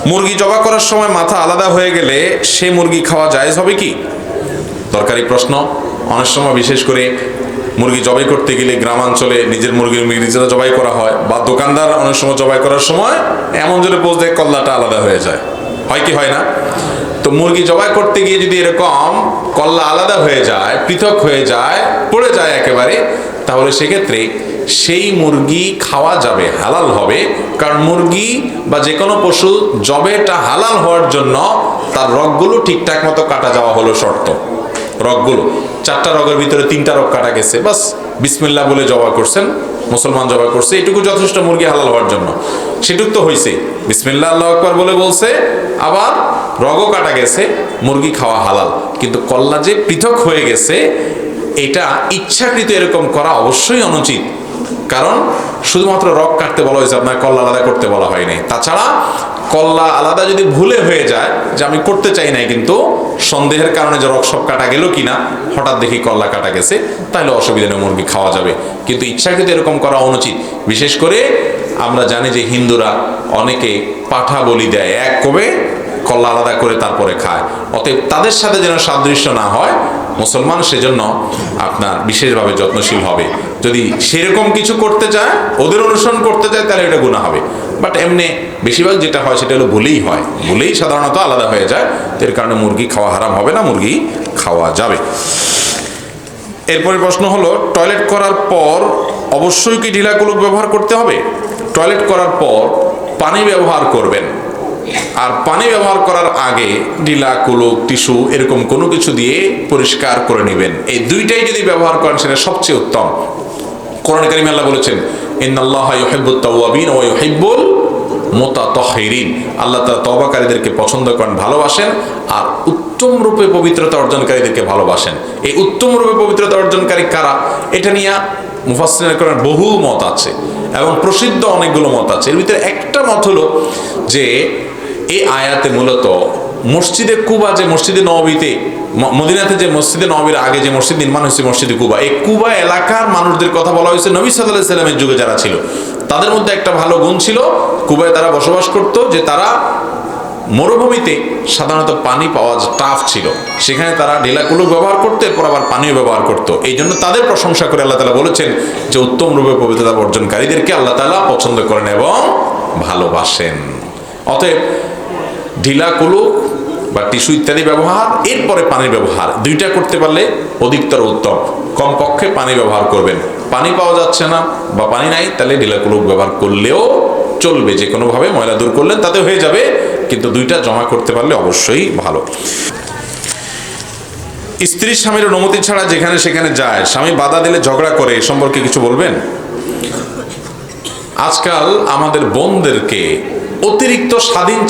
মুরগি জবাই করার সময় মাথা আলাদা হয়ে গেলে সে মুরগি খাওয়া জায়েজ হবে কি? দরকারি প্রশ্ন। অনেক সময় বিশেষ করে মুরগি জবাই করতে গেলে গ্রামাঞ্চলে নিজের মুরগির নিজেরা জবাই করা হয়, বা দোকানদার অনেক সময় জবাই করার সময় এমন জোরে পোজ দেয় কল্লাটা আলাদা হয়ে যায়, হয় কি হয় না? তো মুরগি জবাই করতে গিয়ে যদি এরকম কল্লা আলাদা হয়ে যায়, পৃথক হয়ে যায়, পড়ে যায় একেবারে, তাহলে সেক্ষেত্রে সেই মুরগি খাওয়া যাবে, হালাল হবে। কারণ মুরগি বা যে কোনো পশু জবেটা হালাল হওয়ার জন্য তার রগগুলো ঠিকঠাক মতো কাটা যাওয়া হলো শর্ত। রগগুলো 4টা রগের ভিতরে 3টা রগ কাটা গেছে, বাস বিসমিল্লাহ বলে জবাই করছেন, মুসলমান জবাই করছে, এটুকু যথেষ্ট মুরগি হালাল হওয়ার জন্য। সেটুক তো হয়েছে, বিসমিল্লাহ আল্লাহু আকবার বলে বলছে, আবার রগও কাটা গেছে, মুরগি খাওয়া হালাল। কিন্তু কল্লা যে পৃথক হয়ে গেছে, এটা ইচ্ছাকৃত এরকম করা অবশ্যই অনুচিত। কারণ শুধুমাত্র রগ কাটতে বলা হয়েছে, আপনার কল্লা আলাদা করতে বলা হয়নি। তাছাড়া কল্লা আলাদা যদি ভুলে হয়ে যায়, যে আমি করতে চাই নাই কিন্তু সন্দেহের কারণে যে রগ সব কাটা গেল কিনা, হঠাৎ দেখি কল্লা কাটা গেছে, তাহলে অসুবিধা নেই, মুরগি খাওয়া যাবে। কিন্তু ইচ্ছাকৃত এরকম করা অনুচিত। বিশেষ করে আমরা জানি যে হিন্দুরা অনেকে পাঠা বলি দেয়, এক কবে কল্লা আলাদা করে তারপরে খায়। অতএব তাদের সাথে যেন সাদৃশ্য না হয়, মুসলমান সেজন্য আপনার বিশেষভাবে যত্নশীল হবে। যদি সেরকম কিছু করতে চায়, ওদের অনুসরণ করতে চায়, তাহলে এটা গুনাহ হবে। বাট এমনি বেশিরভাগ যেটা হয় সেটা হলো ভুলেই হয়, ভুলেই সাধারণত আলাদা হয়ে যায়। এর কারণে মুরগি খাওয়া হারাম হবে না, মুরগি খাওয়া যাবে। এরপরে প্রশ্ন হলো, টয়লেট করার পর অবশ্যই কি ঢিলা কুলুক ব্যবহার করতে হবে? টয়লেট করার পর পানি ব্যবহার করবেন, আর পানি ব্যবহার করার আগে ঢিলা কুলুক টিস্যু এরকম কোনো কিছু দিয়ে পরিষ্কার করে নেবেন। এই দুইটাই যদি ব্যবহার করেন সেটা সবচেয়ে উত্তম। কোরআন কারীমে আল্লাহ বলেছেন, ইন্নাল্লাহা ইউহিব্বুত তাওয়াবিন ওয়া ইউহিব্বুল মুতাতাহহিরিন। আল্লাহ তাআলা তওবাকারীদেরকে পছন্দ করেন, ভালোবাসেন, আর উত্তম রূপে পবিত্রতা অর্জনকারীদেরকে ভালোবাসেন। এই উত্তম রূপে পবিত্রতা অর্জনকারী কারা, এটা নিয়ে মুফাসসিরিনের কোরআন বহু মত আছে এবং প্রসিদ্ধ অনেকগুলো মত আছে। এর ভিতরে একটা মত হলো যে এই আয়াতে মূলত মসজিদে কুবা, যে মসজিদে নববীতে, মদিনাতে যে মসজিদে নববীর আগে যে মসজিদ নির্মাণ হয়েছে মসজিদে কুবা, এই কুবা এলাকার মানুষদের কথা বলা হয়েছে। নবী সাল্লাল্লাহু আলাইহি সাল্লামের যুগে যারা ছিল, তাদের মধ্যে একটা ভালো গুণ ছিল, কুবায় তারা বসবাস করত, যে তারা মরুভূমিতে সাধারণত পানি পাওয়া টাফ ছিল, সেখানে তারা ঢিলা কুলুক ব্যবহার করতো, এরপর আবার পানিও ব্যবহার করতো। এই জন্য তাদের প্রশংসা করে আল্লাহ তাআলা বলেছেন যে উত্তম রূপে পবিত্রতা অর্জনকারীদেরকে আল্লাহ তাআলা পছন্দ করেন এবং ভালোবাসেন। অতএব ঢিলা কুলুক বা টিস্যু ইত্যাদি ব্যবহার, এরপরে পানির ব্যবহার, দুইটা করতে পারলে অধিকতর উত্তম। কমপক্ষে পানি ব্যবহার করবেন। পানি পাওয়া যাচ্ছে না বা পানি নাই, তাহলে ঢিলা কুলুক ব্যবহার করলেও চলবে, যে কোনোভাবে ময়লা দূর করলেন তাতে হয়ে যাবে, কিন্তু দুইটা জমা করতে পারলে অবশ্যই ভালো। স্ত্রী স্বামীর অনুমতি ছাড়া যেখানে সেখানে যায়, স্বামী বাধা দিলে ঝগড়া করে, এ সম্পর্কে কিছু বলবেন? আজকাল আমাদের বোনদেরকে অতিরিক্ত স্বাধীন